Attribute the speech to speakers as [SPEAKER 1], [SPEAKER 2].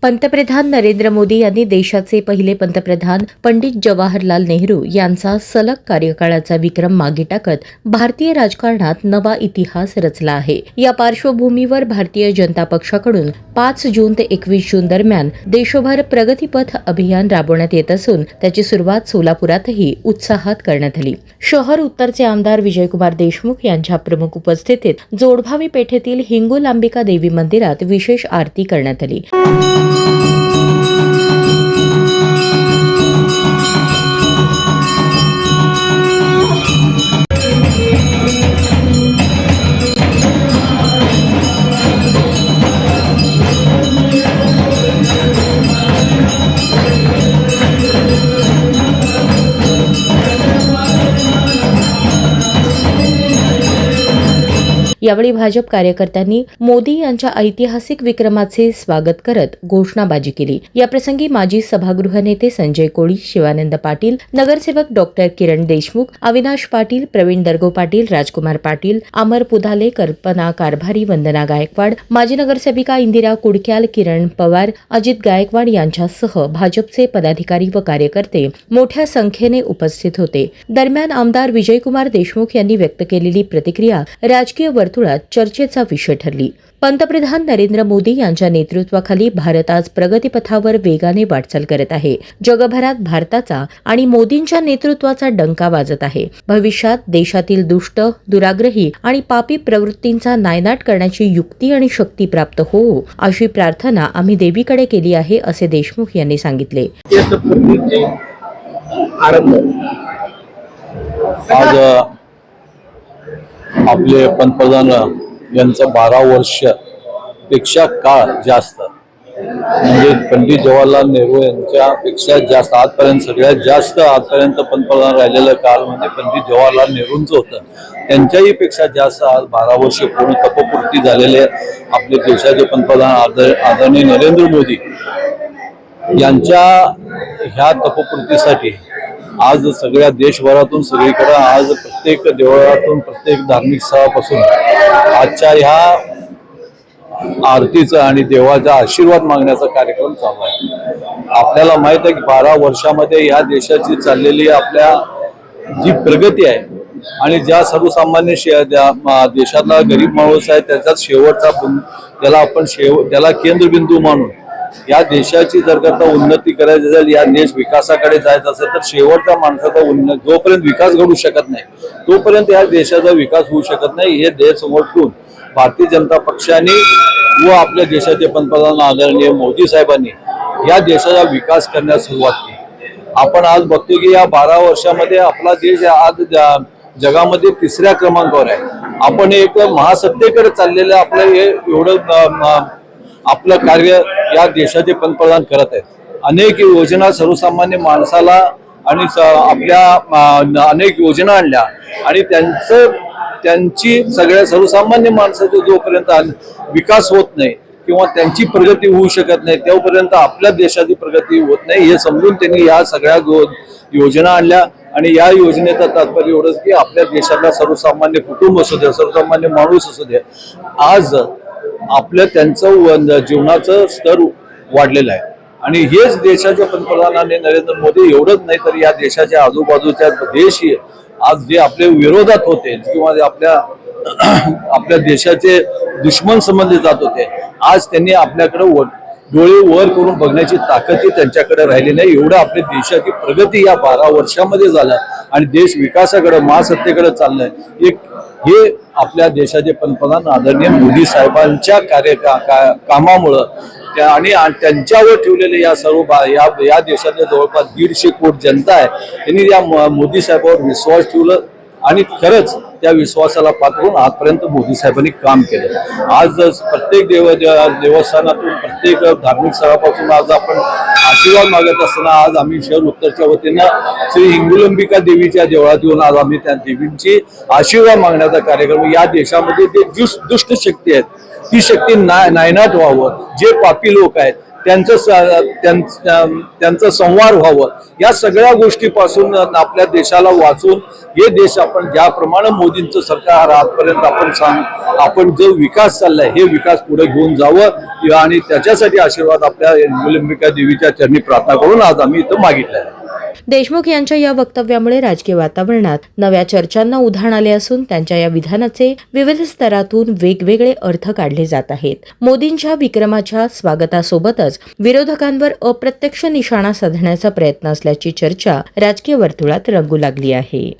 [SPEAKER 1] पंतप्रधान नरेंद्र मोदी यांनी देशाचे पहिले पंतप्रधान पंडित जवाहरलाल नेहरू यांचा सलग कार्यकाळाचा विक्रम मागे टाकत भारतीय राजकारणात नवा इतिहास रचला आहे। या पार्श्वभूमीवर भारतीय जनता पक्षाकडून 5 जून ते 21 जून दरम्यान देशभर प्रगतीपथ अभियान राबवण्यात येत असून त्याची सुरुवात सोलापुरातही उत्साहात करण्यात आली। शहर उत्तरचे आमदार विजयकुमार देशमुख यांच्या प्रमुख उपस्थितीत जोडभावी पेठेतील हिंगोलांबिका देवी मंदिरात विशेष आरती करण्यात आली। यावेळी भाजप कार्यकर्त्यांनी मोदी यांच्या ऐतिहासिक विक्रमाचे स्वागत करत घोषणाबाजी केली। याप्रसंगी माजी सभागृह नेते संजय कोळी, शिवानंद पाटील, नगरसेवक डॉक्टर किरण देशमुख, अविनाश पाटील, प्रवीण दर्गो पाटील, राजकुमार पाटील, अमर पुधाले, कल्पना कारभारी, वंदना गायकवाड, माजी नगरसेविका इंदिरा कुडक्याल, किरण पवार, अजित गायकवाड यांच्यासह भाजपचे पदाधिकारी व कार्यकर्ते मोठ्या संख्येने उपस्थित होते। दरम्यान आमदार विजयकुमार देशमुख यांनी व्यक्त केलेली प्रतिक्रिया राजकीय वर्तुळात चर्चेचा विषय ठरली। पंतप्रधान नरेंद्र मोदी यांच्या नेतृत्वाखाली भारत आज प्रगतीपथावर वेगाने वाटचाल करत आहे। जगभरात भारताचा आणि मोदींच्या नेतृत्वाचा डंका वाजत आहे। भविष्यात देशातील दुष्ट, दुराग्रही आणि पापी प्रवृत्तींचा नायनाट करण्याची युक्ती आणि शक्ती प्राप्त हो, अशी प्रार्थना आम्ही देवीकडे केली आहे, असे देशमुख यांनी सांगितले।
[SPEAKER 2] आज आपले पंतप्रधान यांचं 12 वर्ष पेक्षा काळ जास्त म्हणजे पंडित जवाहरलाल नेहरू यांच्या पेक्षा जास्त आजपर्यंत सगळ्यात जास्त आजपर्यंत पंतप्रधान राहिलेलं काळ म्हणजे पंडित जवाहरलाल नेहरूंचं होतं। त्यांच्याही पेक्षा जास्त आज 12 वर्ष पूर्ण तपपूर्ती झालेले आपले देशाचे पंतप्रधान आदरणीय नरेंद्र मोदी यांच्या ह्या तपपूर्तीसाठी आज सगळ्या देशभरातून सगळीकडे आज प्रत्येक देवळातून प्रत्येक धार्मिक स्थळापासून आजच्या ह्या आरतीचा आणि देवाचा आशीर्वाद मागण्याचा कार्यक्रम चालू आहे। आपल्याला माहित आहे की 12 वर्षामध्ये या देशाची चाललेली आपल्या जी प्रगती आहे आणि ज्या सर्वसामान्य देशातला गरीब माणूस आहे त्याचा शेवटचा त्याला केंद्रबिंदू मानून या देशाची जर का उन्नती करायची असेल, या देश विकासाकडे जायचं असेल तर शेवटच्या माणसाचा जोपर्यंत विकास घडू शकत नाही तोपर्यंत या देशाचा विकास होऊ शकत नाही। हे देश समोर ठेवून भारतीय जनता पक्षाने व आपल्या देशाचे पंतप्रधान आदरणीय मोदी साहेबांनी या देशाचा विकास करण्यास सुरुवात केली। आपण आज बघतो की या 12 वर्षामध्ये आपला देश आज जगामध्ये 3ऱ्या क्रमांकावर आहे। आपण एक महासत्तेकडे चाललेलं आपलं हे एवढं आपलं कार्य या देशाचे पंतप्रधान करत आहेत। अनेक योजना सर्वसामान्य माणसाला आणि आपल्या अनेक योजना आणल्या आणि त्यांची सगळ्या सर्वसामान्य माणसाचा जोपर्यंत विकास होत नाही किंवा त्यांची प्रगती होऊ शकत नाही तोपर्यंत आपल्या देशाची प्रगती होत नाही हे समजून त्यांनी या सगळ्या योजना आणल्या। आणि या योजनेचं तात्पर्य एवढंच की आपल्या देशातला सर्वसामान्य कुटुंब असू दे, सर्वसामान्य माणूस असू दे, आज आपलं त्यांचं जीवनाचं स्तर वाढलेलं आहे। आणि हेच देशाच्या पंतप्रधानांनी नरेंद्र मोदी एवढंच नाही तर या देशाच्या आजूबाजूच्या देशही आज जे आपल्या विरोधात होते किंवा आपल्या देशाचे दुश्मन समजले जात होते, आज त्यांनी आपल्याकडे डोळे वर करून बघण्याची ताकदही त्यांच्याकडे राहिली नाही। एवढं आपल्या देशाची प्रगती या 12 वर्षामध्ये झालं आणि देश विकासाकडे महासत्तेकडे चाललंय। हे आपल्या देशाचे पंतप्रधान आदरणीय मोदी साहेबांच्या कामामुळं आणि त्यांच्यावर ठेवलेले या सर्व या देशातल्या जवळपास 150 कोटी जनता आहे त्यांनी या मोदी साहेबांवर विश्वास ठेवलं आणि खरंच त्या विश्वासाला पात्र होऊन आजपर्यंत मोदी साहेबांनी काम केलं। आज प्रत्येक देवस्थानातून प्रत्येक धार्मिक स्थळापासून आज आपण आशीर्वाद मागत असताना आज आम्ही शहर उत्तरच्या वतीनं श्री हिंगोलांबिका देवीच्या देवळात येऊन आज आम्ही त्या देवींची आशीर्वाद मागण्याचा कार्यक्रम या देशामध्ये जे दुष्ट शक्ती आहेत ती शक्ती नायनाट व्हावं, जे पापी लोक आहेत त्यांचं संवाद व्हावं, या सगळ्या गोष्टीपासून आपल्या देशाला वाचून हे देश आपण ज्याप्रमाणे मोदींचं सरकार आजपर्यंत आपण जो विकास चाललाय हे विकास पुढे घेऊन जावं आणि त्याच्यासाठी आशीर्वाद आपल्या मुलिंबिका देवीच्या चरणी प्रार्थना करून आज आम्ही इथं मागितलं आहे.
[SPEAKER 1] देशमुख यांच्या या वक्तव्यामुळे राजकीय वातावरणात नव्या चर्चांना उधाण आले असून त्यांच्या या विधानाचे विविध स्तरातून वेगवेगळे अर्थ काढले जात आहेत. मोदींच्या विक्रमाच्या स्वागतासोबतच विरोधकांवर अप्रत्यक्ष निशाणा साधण्याचा प्रयत्न असल्याची चर्चा राजकीय वर्तुळात रंगू लागली आहे.